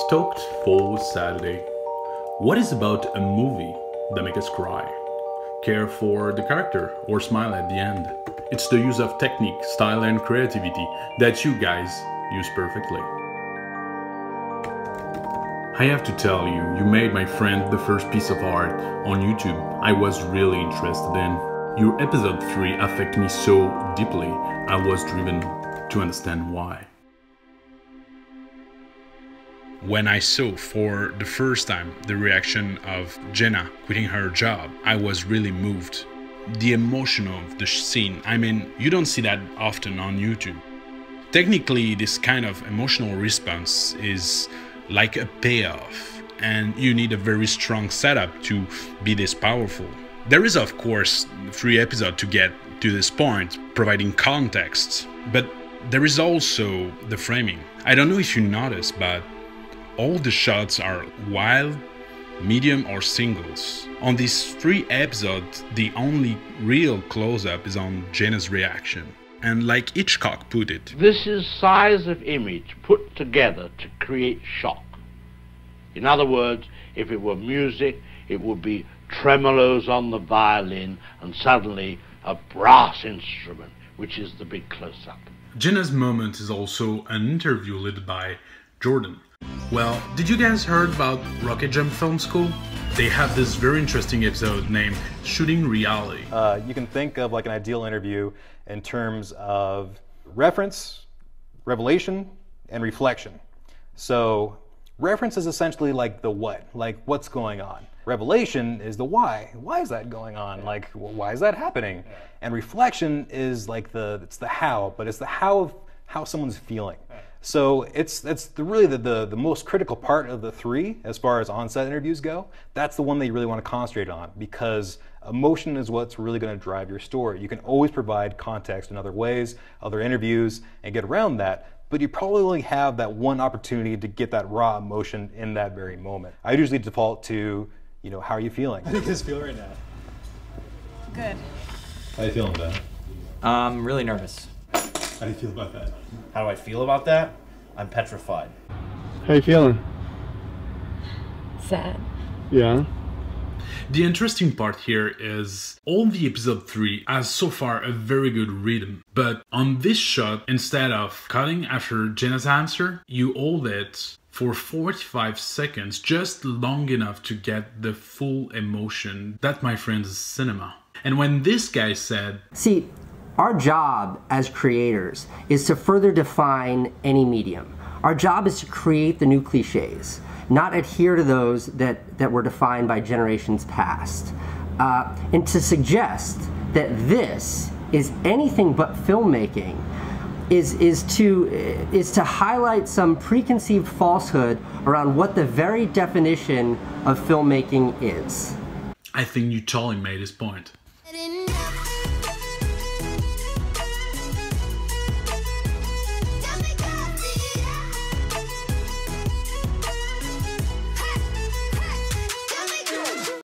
Stoked for Saturday. What is about a movie that makes us cry, care for the character, or smile at the end? It's the use of technique, style, and creativity that you guys use perfectly. I have to tell you, you made my friend the first piece of art on YouTube I was really interested in. Your episode 3 affected me so deeply, I was driven to understand why. When I saw for the first time the reaction of Jenna quitting her job, I was really moved. The emotion of the scene, I mean, you don't see that often on YouTube. Technically, this kind of emotional response is like a payoff, and you need a very strong setup to be this powerful. There is, of course, 3 episodes to get to this point, providing context, but there is also the framing. I don't know if you noticed, but all the shots are wild, medium, or singles. On these 3 episodes, the only real close-up is on Jenna's reaction. And like Hitchcock put it, this is size of image put together to create shock. In other words, if it were music, it would be tremolos on the violin and suddenly a brass instrument, which is the big close-up. Jenna's moment is also an interview led by Jordan. Well, did you guys heard about Rocket Jump Film School? They have this very interesting episode named Shooting Reality. You can think of like an ideal interview in terms of reference, revelation, and reflection. So reference is essentially like the what, like what's going on. Revelation is the why. Why is that going on? Like, why is that happening? And reflection is like it's the how, but it's the how of how someone's feeling. So it's really the most critical part of the 3 as far as on-set interviews go. That's the one that you really want to concentrate on, because emotion is what's really going to drive your story. You can always provide context in other ways, other interviews, and get around that, but you probably only have that one opportunity to get that raw emotion in that very moment. I usually default to, how are you feeling? How do you guys feel right now? Good. How are you feeling, Ben? I'm really nervous. How do you feel about that? How do I feel about that? I'm petrified. How you feeling? Sad. Yeah. The interesting part here is all the episode 3 has so far a very good rhythm, but on this shot, instead of cutting after Jenna's answer, you hold it for 45 seconds, just long enough to get the full emotion. That, my friends, is cinema. And when this guy said, see, our job as creators is to further define any medium. Our job is to create the new cliches, not adhere to those that were defined by generations past. And to suggest that this is anything but filmmaking is to highlight some preconceived falsehood around what the very definition of filmmaking is. I think you totally made his point.